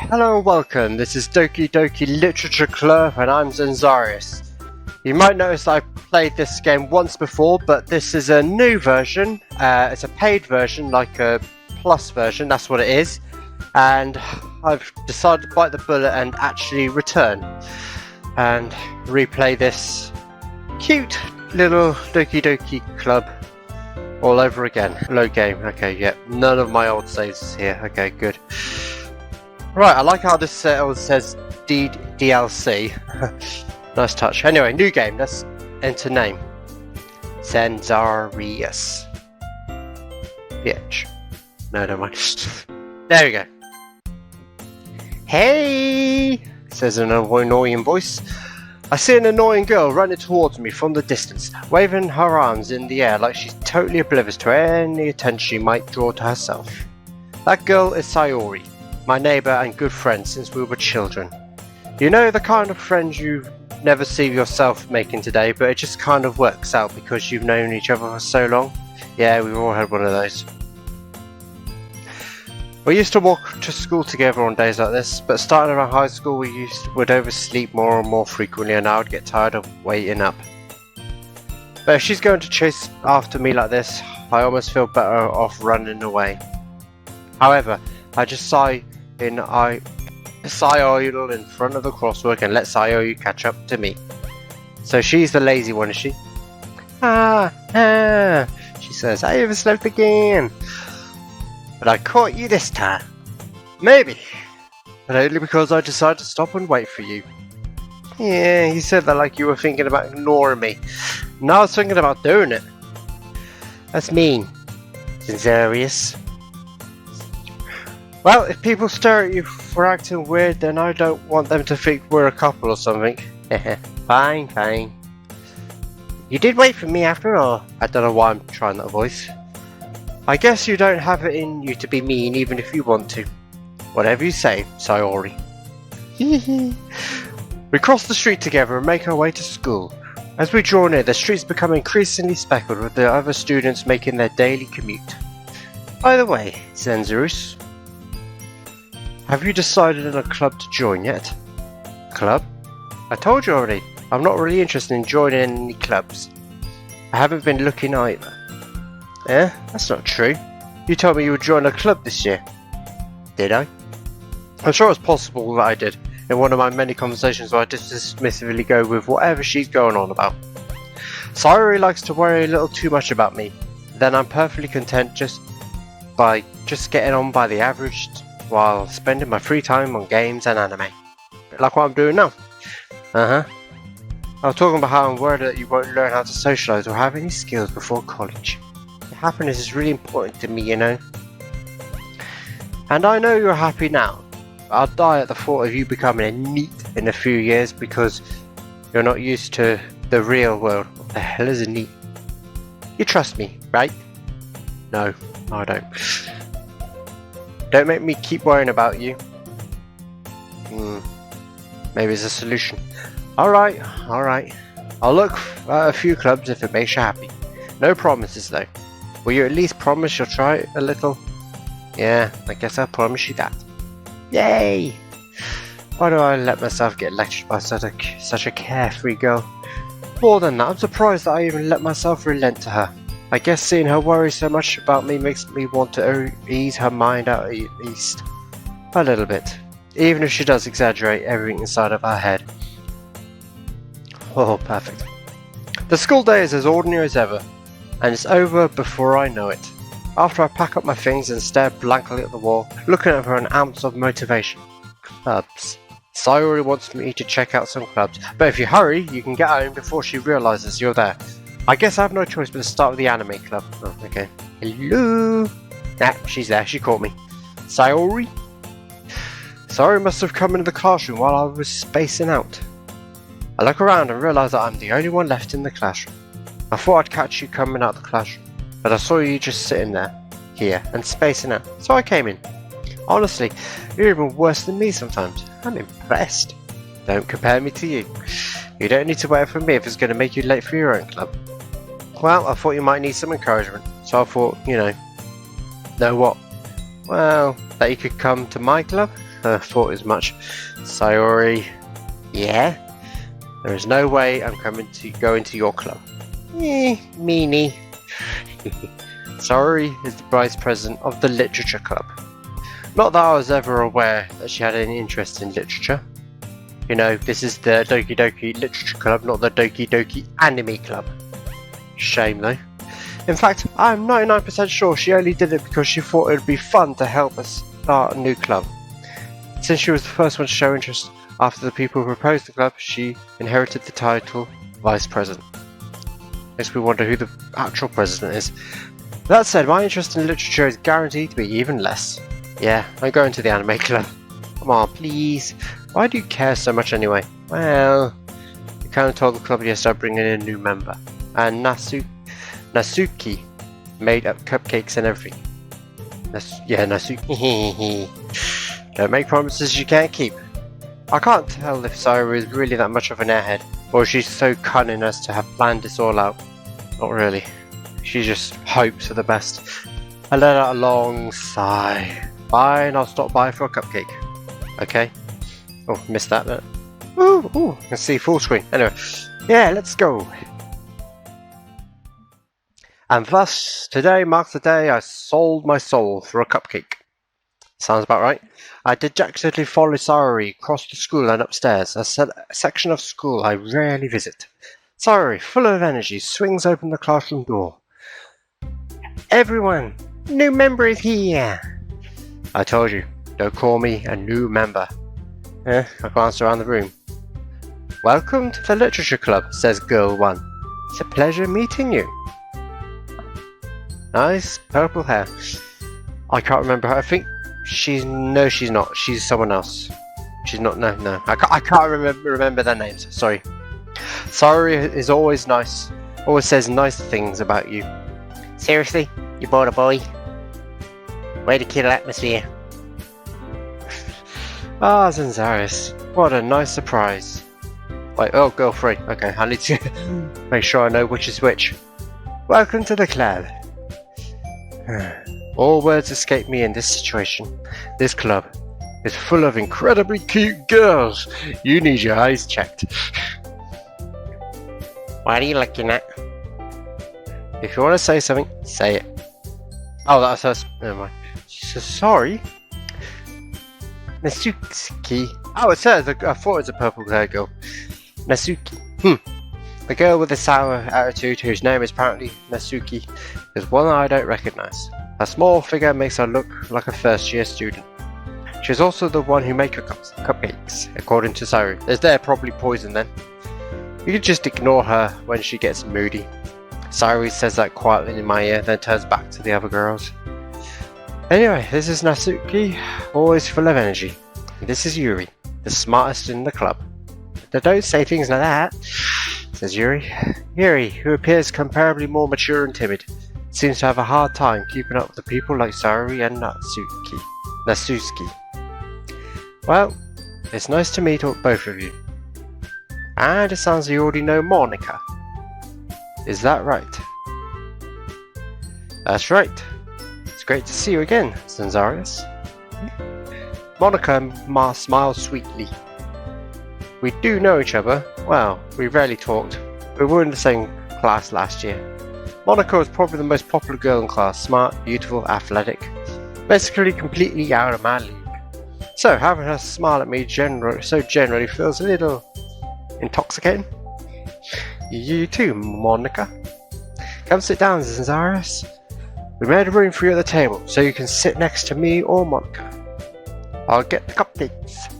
Hello and welcome, this is Doki Doki Literature Club and I'm Zenzarius. You might notice I've played this game once before, but this is a new version. It's a paid version, like a plus version, that's what it is. And I've decided to bite the bullet and actually return and replay this cute little Doki Doki Club all over again. Load game, okay, yeah, none of my old saves is here, okay, good. Right, I like how this says DDLC. Nice touch. Anyway, new game, let's enter name. Zenzarius. Bitch. No, don't mind. There we go. Hey! Says an annoying voice. I see an annoying girl running towards me from the distance, waving her arms in the air like she's totally oblivious to any attention she might draw to herself. That girl is Sayori, my neighbour and good friend since we were children. You know, the kind of friends you never see yourself making today, but it just kind of works out because you've known each other for so long. Yeah, we've all had one of those. We used to walk to school together on days like this, but starting around high school would oversleep more and more frequently and I would get tired of waiting up. But if she's going to chase after me like this, I almost feel better off running away. However, I just sigh in Sayori in front of the crosswalk and let Sayori catch up to me. So she's the lazy one, is she? She says, I overslept again. But I caught you this time. Maybe. But only because I decided to stop and wait for you. Yeah, you said that like you were thinking about ignoring me. Now I was thinking about doing it. That's mean. Zenzarius. Well, if people stare at you for acting weird, then I don't want them to think we're a couple or something. Fine, fine. You did wait for me after all. I don't know why I'm trying that voice. I guess you don't have it in you to be mean even if you want to. Whatever you say, Sayori. We cross the street together and make our way to school. As we draw near, the streets become increasingly speckled with the other students making their daily commute. By the way, Zenzarius, have you decided on a club to join yet? Club? I told you already, I'm not really interested in joining any clubs. I haven't been looking either. Eh? That's not true. You told me you would join a club this year. Did I? I'm sure it's possible that I did, in one of my many conversations where I just dismissively go with whatever she's going on about. Sayori likes to worry a little too much about me. Then I'm perfectly content just getting on by the average while spending my free time on games and anime. Like what I'm doing now. I was talking about how I'm worried that you won't learn how to socialise or have any skills before college. Happiness is really important to me, you know. And I know you're happy now. I'll die at the thought of you becoming a NEET in a few years because you're not used to the real world. What the hell is a NEET? You trust me, right? No, I don't. Don't make me keep worrying about you. Maybe it's a solution. Alright. I'll look at a few clubs if it makes you happy. No promises though. Will you at least promise you'll try it a little? Yeah, I guess I'll promise you that. Yay! Why do I let myself get lectured by such a carefree girl? More than that, I'm surprised that I even let myself relent to her. I guess seeing her worry so much about me makes me want to ease her mind out at least. A little bit. Even if she does exaggerate everything inside of her head. Oh, perfect. The school day is as ordinary as ever. And it's over before I know it. After I pack up my things and stare blankly at the wall, looking at her an ounce of motivation. Clubs. Sayori wants me to check out some clubs, but if you hurry, you can get home before she realises you're there. I guess I have no choice but to start with the anime club. Oh, okay. Hello? Nah, she's there, she caught me. Sayori? Sayori must have come into the classroom while I was spacing out. I look around and realise that I'm the only one left in the classroom. I thought I'd catch you coming out of the classroom, but I saw you just sitting there, here, and spacing out, so I came in. Honestly, you're even worse than me sometimes. I'm impressed. Don't compare me to you. You don't need to wait for me if it's going to make you late for your own club. Well, I thought you might need some encouragement, so I thought, you know what? Well, that you could come to my club? thought as much. Sayori, yeah? There is no way I'm coming to go into your club. Meanie. Sayori is the vice president of the literature club. Not that I was ever aware that she had any interest in literature. You know, this is the Doki Doki Literature Club, not the Doki Doki Anime Club. Shame though. In fact, I'm 99% sure she only did it because she thought it would be fun to help us start a new club. Since she was the first one to show interest after the people who proposed the club, she inherited the title Vice President. Makes me wonder who the actual president is. That said, my interest in literature is guaranteed to be even less. Yeah, I'm going to the anime club. Come on, please. Why do you care so much anyway? Well, you kind of told the club yesterday I'd bring in a new member. And Nasuki made up cupcakes and everything. Nasuki. Don't make promises you can't keep. I can't tell if Sayori is really that much of an airhead, or if she's so cunning as to have planned this all out. Not really. She just hopes for the best. I let out a long sigh. Fine, I'll stop by for a cupcake. Okay. Oh, missed that bit. Ooh, I can see full screen. Anyway, yeah, let's go. And thus, today marks the day I sold my soul for a cupcake. Sounds about right. I dejectedly followed Sayori across the school and upstairs, a section of school I rarely visit. Sayori, full of energy, swings open the classroom door. Everyone, new member is here. I told you, don't call me a new member. I glanced around the room. Welcome to the Literature Club, says Girl 1. It's a pleasure meeting you. Nice purple hair. I can't remember her. I think she's not. She's someone else. She's not. No. I can't remember their names. Sorry. Sayori is always nice. Always says nice things about you. Seriously, you bought a boy? Way to kill atmosphere. Ah, Zanzaris. What a nice surprise. Wait, oh, girl 3. Okay, I need to make sure I know which is which. Welcome to the club. All words escape me in this situation. This club is full of incredibly cute girls. You need your eyes checked. What are you looking at? If you want to say something, say it. Oh, that's us. Never mind. So sorry. Nasuki. Oh, it says. I thought it was a purple hair girl. Nasuki. The girl with the sour attitude, whose name is apparently Nasuki, is one I don't recognize. Her small figure makes her look like a first-year student. She's also the one who makes her cupcakes, according to Sayori. Is there probably poison then? You can just ignore her when she gets moody. Sayori says that quietly in my ear, then turns back to the other girls. Anyway, this is Nasuki, always full of energy. And this is Yuri, the smartest in the club. Now don't say things like that, says Yuri. Yuri, who appears comparably more mature and timid, seems to have a hard time keeping up with the people like Sayori and Nasuki. Well, it's nice to meet both of you. And it sounds like you already know Monica. Is that right? That's right. It's great to see you again, Zanzarius. Monica smiles sweetly. We do know each other. Well, we rarely talked. We were in the same class last year. Monica was probably the most popular girl in class. Smart, beautiful, athletic. Basically completely out of my league. So having her smile at me generally feels a little intoxicating. You too, Monica. Come sit down, Zanzarius. We made a room for you at the table, so you can sit next to me or Monica. I'll get the cupcakes.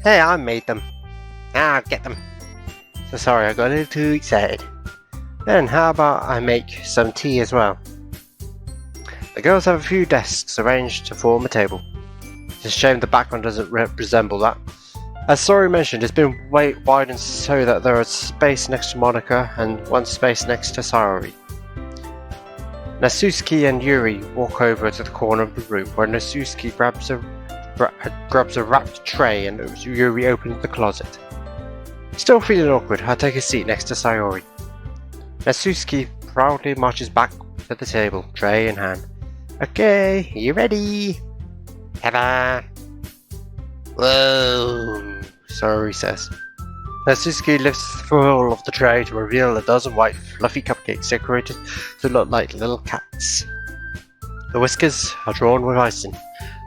Hey, I made them. I'll get them. So sorry, I got a little too excited. Then how about I make some tea as well? The girls have a few desks arranged to form a table. It's a shame the background doesn't resemble that. As Sayori mentioned, it's been widened so that there is space next to Monica and one space next to Sayori. Nasuki and Yuri walk over to the corner of the room where Nasuki grabs a wrapped tray and Yuri opens the closet. Still feeling awkward, I take a seat next to Sayori. Nasuki proudly marches back to the table, tray in hand. Okay, you ready? Ta-da! Whoa, Sayori says. Natsuki lifts full of the tray to reveal a dozen white, fluffy cupcakes decorated to look like little cats. The whiskers are drawn with icing,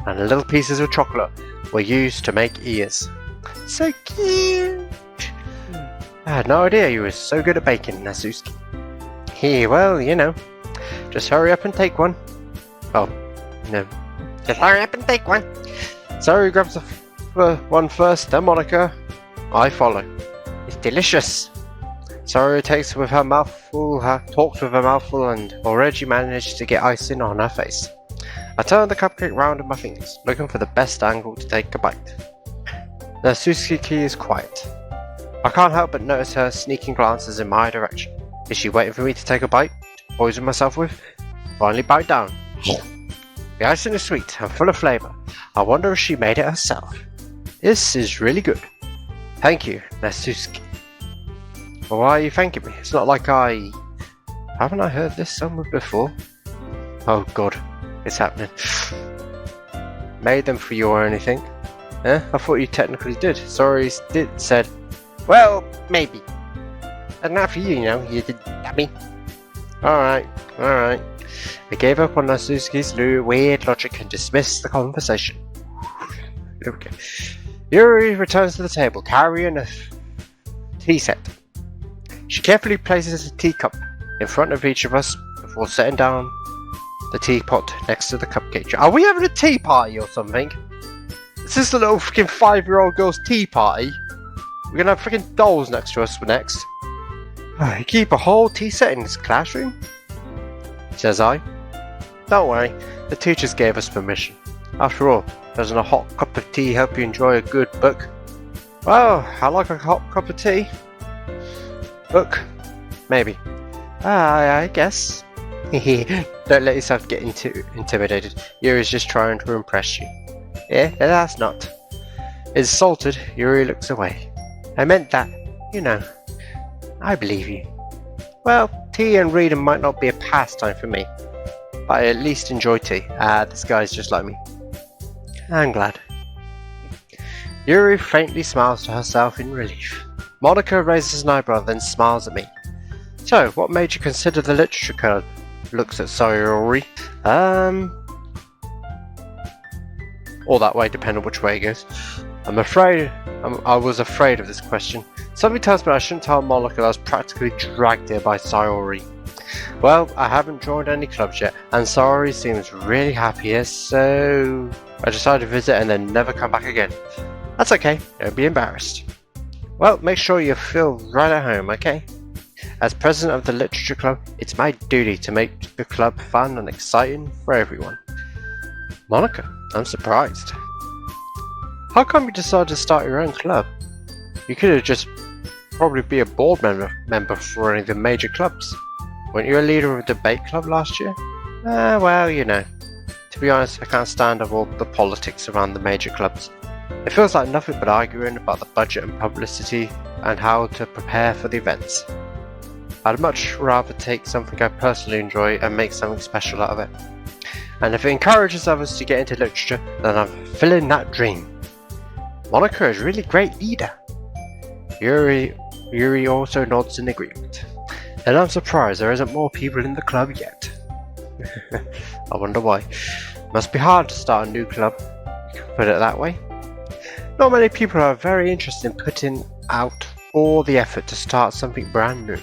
and the little pieces of chocolate were used to make ears. So cute! I had no idea you were so good at baking, Natsuki. Well, you know. Just hurry up and take one. Oh, no. Just hurry up and take one. Sayori grabs the one first, then Monica. I follow. It's delicious. Sayori takes with her mouthful, talks with her mouthful, and already managed to get icing on her face. I turn the cupcake round in my fingers, looking for the best angle to take a bite. Natsuki is quiet. I can't help but notice her sneaking glances in my direction. Is she waiting for me to take a bite to poison myself with? Finally bite down. The icing is sweet and full of flavour. I wonder if she made it herself. This is really good. Thank you, Natsuki. Well, why are you thanking me? It's not like haven't I heard this somewhere before? Oh god, it's happening. Made them for you or anything? I thought you technically did. Sorry, said, well, maybe. And not for you, you know, you did dummy. Alright. I gave up on Natsuki's weird logic and dismissed the conversation. Okay. Yuri returns to the table, carrying a tea set. She carefully places a teacup in front of each of us before setting down the teapot next to the cupcake. Are we having a tea party or something? Is this a little freaking 5-year-old girl's tea party? We're gonna have freaking dolls next to us next. You keep a whole tea set in this classroom? Says I. Don't worry, the teachers gave us permission. After all, doesn't a hot cup of tea help you enjoy a good book? Well, I like a hot cup of tea. Book? Maybe. I guess. Don't let yourself get intimidated. Yuri's just trying to impress you. Yeah, that's not. Insulted, Yuri looks away. I meant that, you know. I believe you. Well, tea and reading might not be a pastime for me, but I at least enjoy tea. This guy's just like me. I'm glad. Yuri faintly smiles to herself in relief. Monica raises an eyebrow, then smiles at me. So, what made you consider the literature club? Looks at Sayori. Or that way, depending on which way it goes. I was afraid of this question. Something tells me I shouldn't tell Monica that I was practically dragged here by Sayori. Well, I haven't joined any clubs yet, and Sayori seems really happy here, so I decided to visit and then never come back again. That's okay, don't be embarrassed. Well, make sure you feel right at home, okay? As president of the literature club, it's my duty to make the club fun and exciting for everyone. Monica, I'm surprised. How come you decided to start your own club? You could have just probably be a board member for any of the major clubs. Weren't you a leader of a debate club last year? Well, you know. To be honest, I can't stand all the politics around the major clubs. It feels like nothing but arguing about the budget and publicity and how to prepare for the events. I'd much rather take something I personally enjoy and make something special out of it. And if it encourages others to get into literature, then I'm fulfilling that dream. Monica is a really great leader. Yuri also nods in agreement. And I'm surprised there isn't more people in the club yet. I wonder why. Must be hard to start a new club, you can put it that way. Not many people are very interested in putting out all the effort to start something brand new,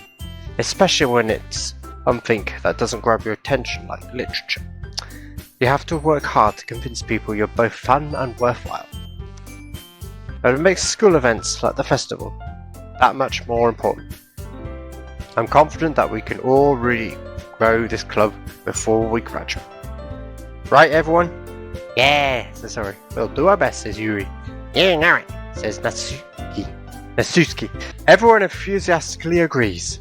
especially when it's something that doesn't grab your attention like literature. You have to work hard to convince people you're both fun and worthwhile. And it makes school events like the festival that much more important. I'm confident that we can all really grow this club before we graduate. Right, everyone? Yeah, says Sayori. We'll do our best, says Yuri. Yeah, know it, says Natsuki. Everyone enthusiastically agrees.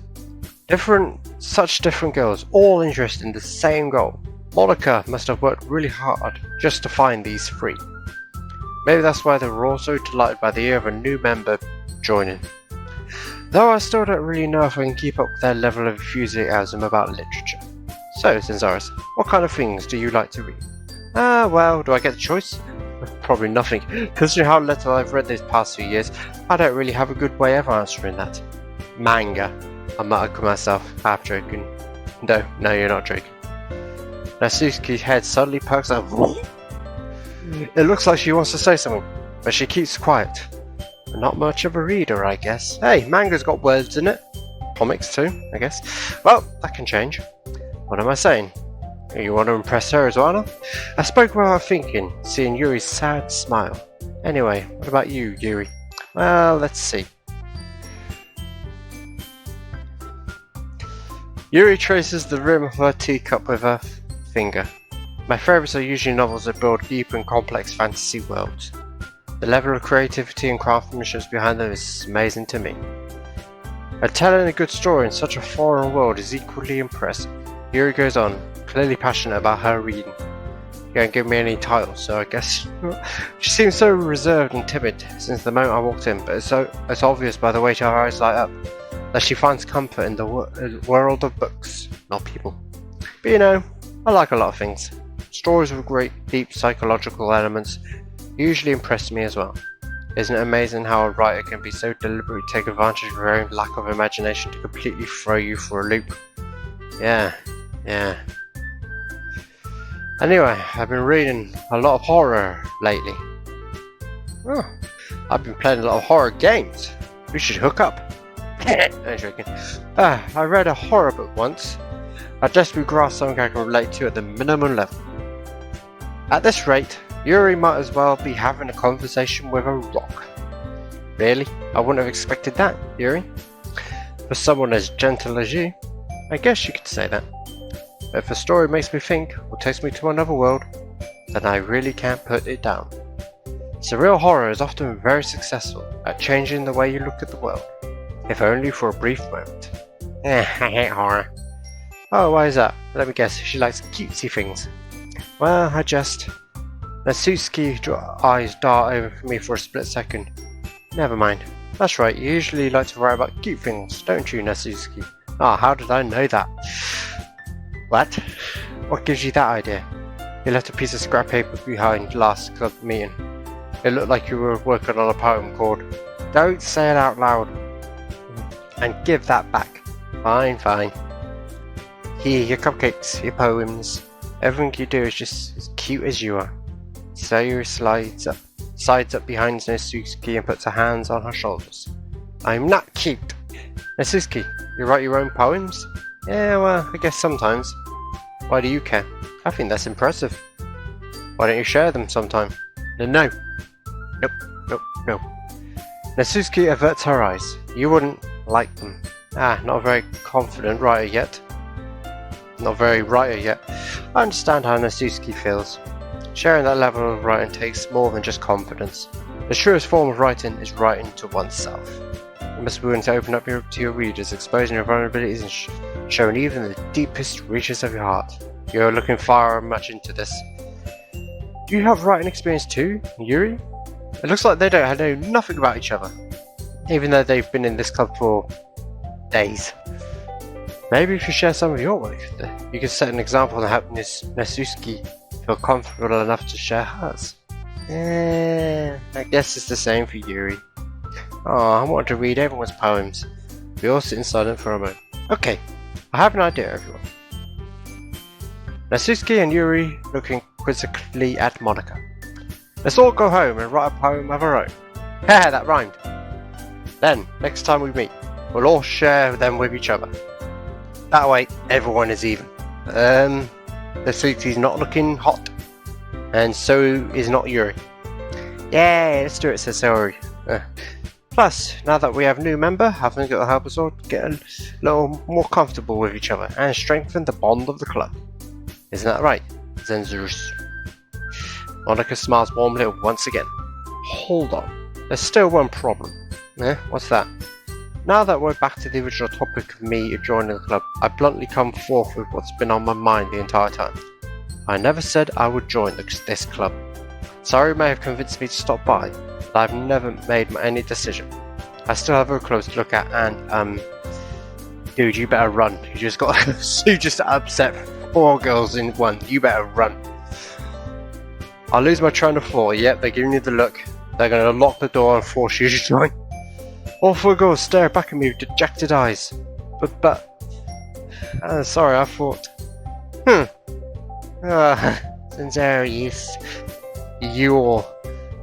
Such different girls, all interested in the same goal. Monica must have worked really hard just to find these three. Maybe that's why they were all so delighted by the idea of a new member joining. Though I still don't really know if I can keep up with their level of enthusiasm about literature. So, Zenzaris, what kind of things do you like to read? Well, do I get the choice? probably nothing. Considering how little I've read these past few years, I don't really have a good way of answering that. Manga. I muttered to myself, half joking. No, you're not joking. Natsuki's head suddenly perks up. It looks like she wants to say something, but she keeps quiet. Not much of a reader, I guess. Hey, manga's got words in it. Comics too, I guess. Well, that can change. What am I saying? You want to impress her as well, Anna? I spoke without thinking, seeing Yuri's sad smile. Anyway, what about you, Yuri? Well, let's see. Yuri traces the rim of her teacup with her finger. My favourites are usually novels that build deep and complex fantasy worlds. The level of creativity and craftsmanship behind them is amazing to me. And telling a good story in such a foreign world is equally impressive. Yuri goes on, clearly passionate about her reading. You don't give me any titles, so I guess she seems so reserved and timid since the moment I walked in, but it's obvious by the way her eyes light up that she finds comfort in the world of books, not people. But you know, I like a lot of things. Stories with great, deep psychological elements usually impress me as well. Isn't it amazing how a writer can be so deliberate to take advantage of her own lack of imagination to completely throw you for a loop? Yeah. Anyway, I've been reading a lot of horror lately. Oh, I've been playing a lot of horror games. We should hook up. No joking. I read a horror book once. I desperately grasped something I can relate to at the minimum level. At this rate, Yuri might as well be having a conversation with a rock. Really? I wouldn't have expected that, Yuri. For someone as gentle as you, I guess you could say that. But if a story makes me think or takes me to another world, then I really can't put it down. Surreal horror is often very successful at changing the way you look at the world, if only for a brief moment. I hate horror. Oh, why is that? Let me guess, she likes cutesy things. Well, I just... Natsuki's eyes dart over me for a split second. Never mind. That's right, you usually like to write about cute things, don't you, Natsuki? Ah, how did I know that? What? What gives you that idea? You left a piece of scrap paper behind last club meeting. It looked like you were working on a poem called Don't Say It Out Loud. And give that back. Fine. Here, your cupcakes, your poems. Everything you do is just as cute as you are. Sayori slides up behind Natsuki and puts her hands on her shoulders. I'm not cute. Natsuki, you write your own poems? Yeah, well, I guess sometimes. Why do you care? I think that's impressive. Why don't you share them sometime? No. Nope. Natsuki averts her eyes. You wouldn't like them. Not a very confident writer yet. Not very writer yet. I understand how Natsuki feels. Sharing that level of writing takes more than just confidence. The truest form of writing is writing to oneself. You must be willing to open up to your readers, exposing your vulnerabilities and showing even the deepest reaches of your heart. You're looking far much into this. Do you have writing experience too, Yuri? It looks like they don't know nothing about each other, even though they've been in this club for days. Maybe if you share some of your work, you could set an example and help Natsuki feel comfortable enough to share hers. I guess it's the same for Yuri. Oh, I want to read everyone's poems. We all sit in silence for a moment. Okay, I have an idea, everyone. Natsuki and Yuri looking quizzically at Monica. Let's all go home and write a poem of our own. Haha, that rhymed. Then, next time we meet, we'll all share them with each other. That way, everyone is even. Natsuki's not looking hot, and so is not Yuri. Yeah, let's do it, says Sayori. Plus, now that we have a new member, I think it'll help us all get a little more comfortable with each other and strengthen the bond of the club. Isn't that right, Zenzurus? Monica smiles warmly once again. Hold on, there's still one problem. What's that? Now that we're back to the original topic of me joining the club, I bluntly come forth with what's been on my mind the entire time. I never said I would join this club. Sayori may have convinced me to stop by, but I've never made any decision. I still have her clothes to look at and, dude, you better run. You just upset 4 girls in one. You better run. I lose my train of thought. Yep, they're giving you the look. They're going to lock the door and force you to join. All four girls stare back at me with dejected eyes. Sorry, I thought... Sayori, you all...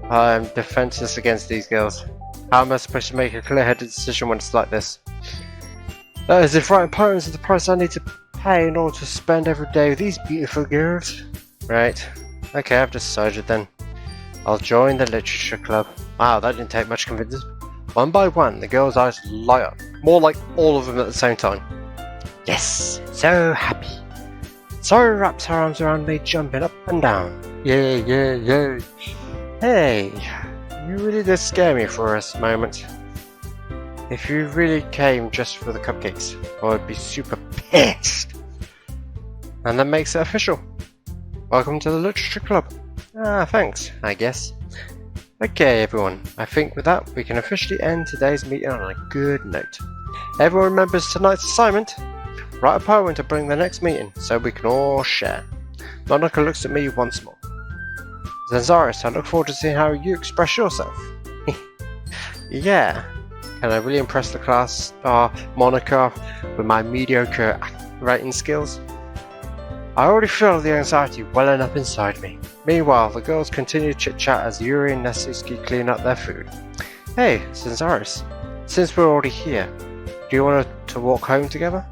I'm defenseless against these girls. How am I supposed to make a clear-headed decision when it's like this? That is, if writing poems is the price I need to pay in order to spend every day with these beautiful girls. Right. Okay, I've decided then. I'll join the literature club. Wow, that didn't take much convincing. One by one, the girls' eyes light up. More like all of them at the same time. Yes, so happy. Sayori wraps her arms around me, jumping up and down. Yeah. Hey, you really did scare me for a moment. If you really came just for the cupcakes, I would be super pissed. And that makes it official. Welcome to the literature club. Thanks, I guess. Okay, everyone, I think with that, we can officially end today's meeting on a good note. Everyone remembers tonight's assignment? Write a poem to bring the next meeting, so we can all share. Monica looks at me once more. Zanzaris, I look forward to seeing how you express yourself. Yeah. Can I really impress the class star Monica with my mediocre writing skills? I already feel the anxiety welling up inside me. Meanwhile, the girls continue to chit-chat as Yuri and Nesuski clean up their food. Hey, Zanzaris, since we're already here, do you want to walk home together?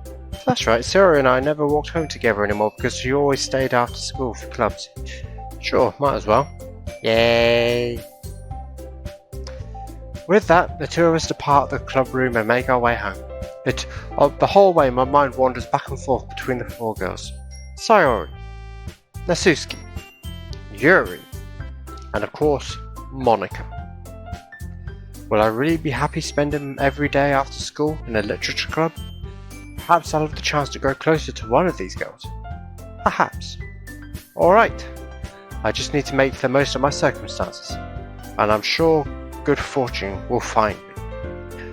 That's right, Sayori and I never walked home together anymore because she always stayed after school for clubs. Sure, might as well. Yay! With that, the two of us depart the club room and make our way home. The whole way my mind wanders back and forth between the four girls. Sayori, Nesuski, Yuri, and of course, Monica. Will I really be happy spending every day after school in a literature club? Perhaps I'll have the chance to grow closer to one of these girls. Perhaps. Alright, I just need to make the most of my circumstances, and I'm sure good fortune will find me.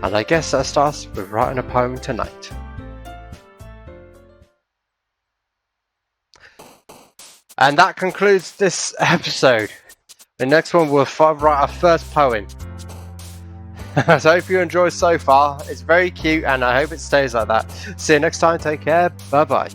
And I guess that starts with writing a poem tonight. And that concludes this episode. The next one we'll write our first poem. So I hope you enjoyed so far. It's very cute and I hope it stays like that. See you next time. Take care. Bye bye.